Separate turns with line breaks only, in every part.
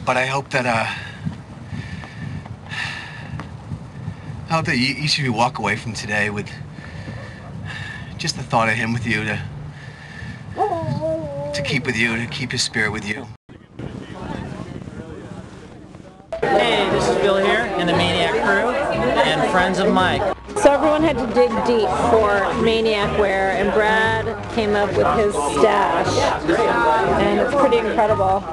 But I hope that each of you walk away from today with just the thought of him with you, to keep with you, to keep his spirit with you.
Hey, this is Bill here in the Maine-Iac crew and friends of Mike.
So everyone had to dig deep for Maine-Iac wear, and Brad came up with his stash, and it's pretty incredible.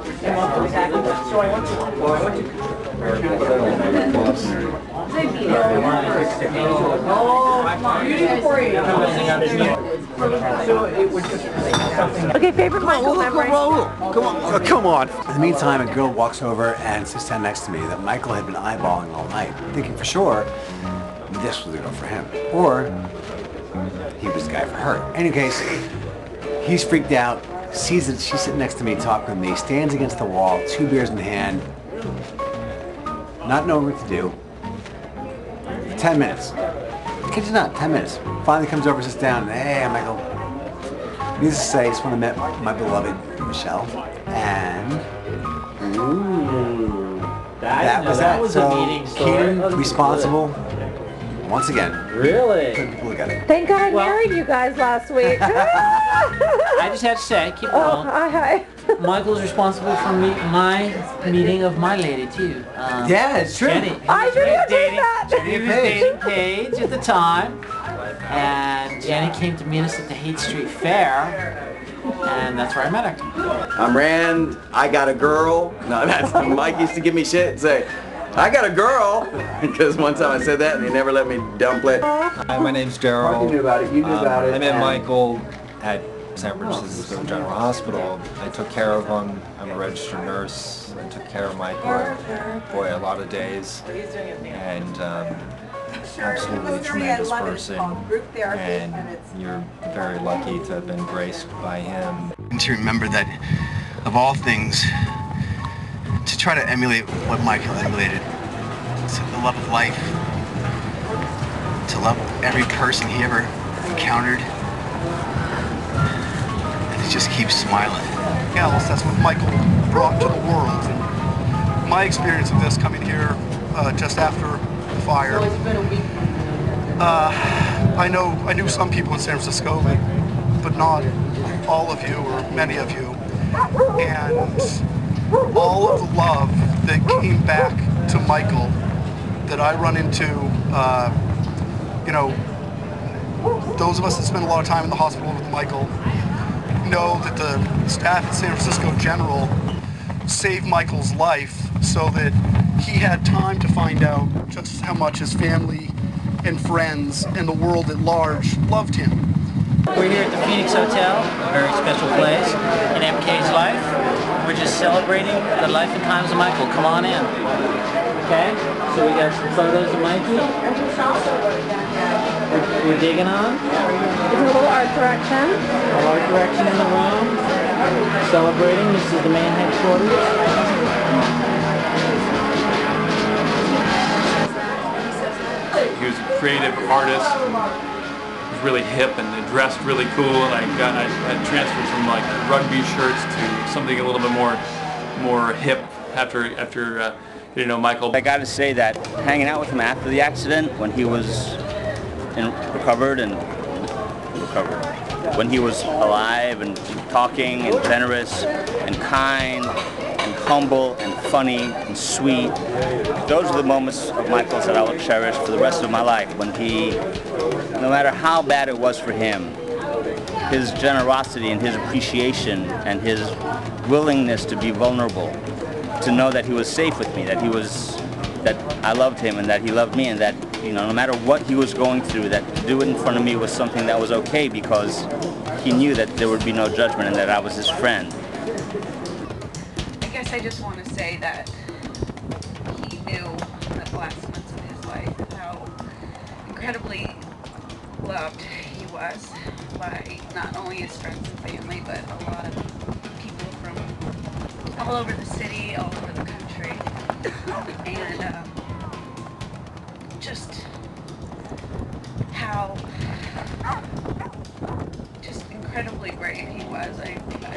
Okay, favorite Michael memory?
Come on. In the meantime, a girl walks over and sits down next to me that Michael had been eyeballing all night, thinking for sure this was the girl for him, or he was the guy for her. In any case, he's freaked out, sees that she's sitting next to me, talking with me, stands against the wall, 2 beers in hand, not knowing what to do. 10 minutes. Kid you not, 10 minutes. Finally comes over, sits down, and hey, Michael. Needless to say, I just want to meet my beloved Michelle, and
Ooh,
that was
a
so
meeting story.
Keenan, responsible, once again.
Really?
People together.
Thank God I married you guys last week.
I just have to say, keep it
Oh,
going.
hi.
Michael's responsible for my meeting of my lady too.
Yeah, it's true.
Jenny.
I videotaped that.
Jenny was dating Paige at the time, and Jenny came to meet us at the Haight Street Fair, and that's where I met her.
I'm Rand, I got a girl. No, that's Mike used to give me shit and say, I got a girl, because one time I said that and he never let me dump it.
Hi, my name's Daryl.
You knew about it, you knew about it.
I met Michael at San Francisco General Hospital. I took care of him. I'm a registered nurse. I took care of Michael, boy, a lot of days. And absolutely tremendous person. And you're very lucky to have been graced by him.
And to remember that, of all things, to try to emulate what Michael emulated. So the love of life, to love every person he ever encountered, and to just keep smiling.
Else, that's what Michael brought to the world. And my experience of this coming here just after the fire, I knew some people in San Francisco, but not all of you or many of you. And all of the love that came back to Michael that I run into, you know, those of us that spend a lot of time in the hospital with Michael know that the staff at San Francisco General saved Michael's life so that he had time to find out just how much his family and friends and the world at large loved him.
We're here at the Phoenix Hotel, a very special place in MK's life. We're just celebrating the life and times of Michael. Come on in. Okay? So we got some photos of Mikey. We're digging on.
It's a little art direction.
Art direction in the room. Celebrating. This is the main headquarters.
He was a creative artist. Really hip and dressed really cool, and I transferred from like rugby shirts to something a little bit more hip after you know, Michael.
I got to say that hanging out with him after the accident, when he was recovered, when he was alive and talking and generous and kind and humble and funny and sweet, those are the moments of Michael's that I will cherish for the rest of my life. When he, no matter how bad it was for him, his generosity and his appreciation and his willingness to be vulnerable, to know that he was safe with me, that I loved him and that he loved me, and that, you know, no matter what he was going through, that to do it in front of me was something that was okay because he knew that there would be no judgment and that I was his friend.
I guess I just want to say that he knew at the last months of his life how incredibly loved he was by not only his friends and family, but a lot of people from all over the city, all over the country, and just how just incredibly brave he was. I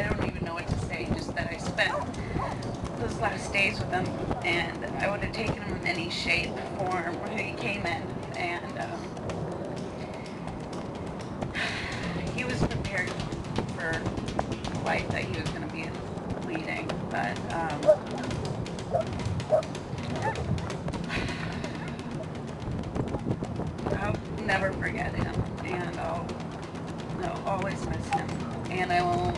don't even know what to say, just that I spent those last days days with him, and I would have taken him in any shape, form, where he came in, and he was prepared for the life that he was going to be leading, but I'll never forget him, and I'll always miss him, and I will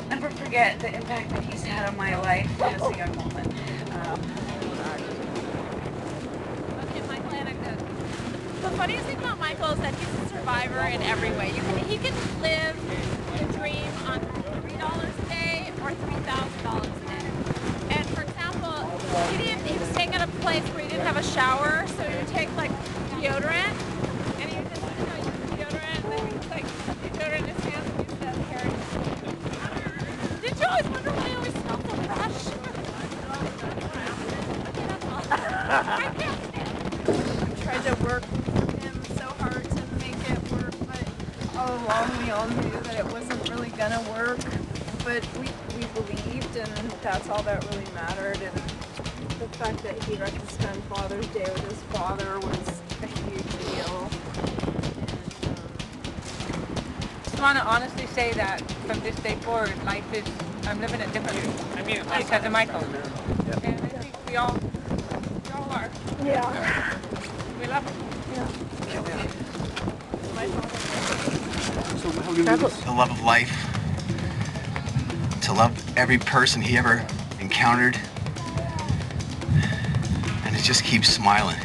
never forget the impact that he's had on my life as a young woman.
Okay, Michael, anecdote. The funniest thing about Michael is that he's a survivor in every way. He can live the dream on $3 a day or $3,000 a day. And for example, he was staying at a place where he didn't have a shower, so he would take like deodorant, and he would just use deodorant, and then he would like put the deodorant in his hands and use that hair. Did you always wonder why he always smelled so fresh? I can't stand it.
I tried to work with him so hard to make it work, but all along we all knew that it wasn't really gonna work. But we believed, and that's all that really mattered. And the fact that he got to spend Father's Day with his father was a huge deal.
I want to honestly say that from this day forward, life is, I'm living it differently. I mean, because of Michael. And I think we all are.
Yeah.
We love him.
Yeah.
The love of life, to love every person he ever encountered, and to just keep smiling.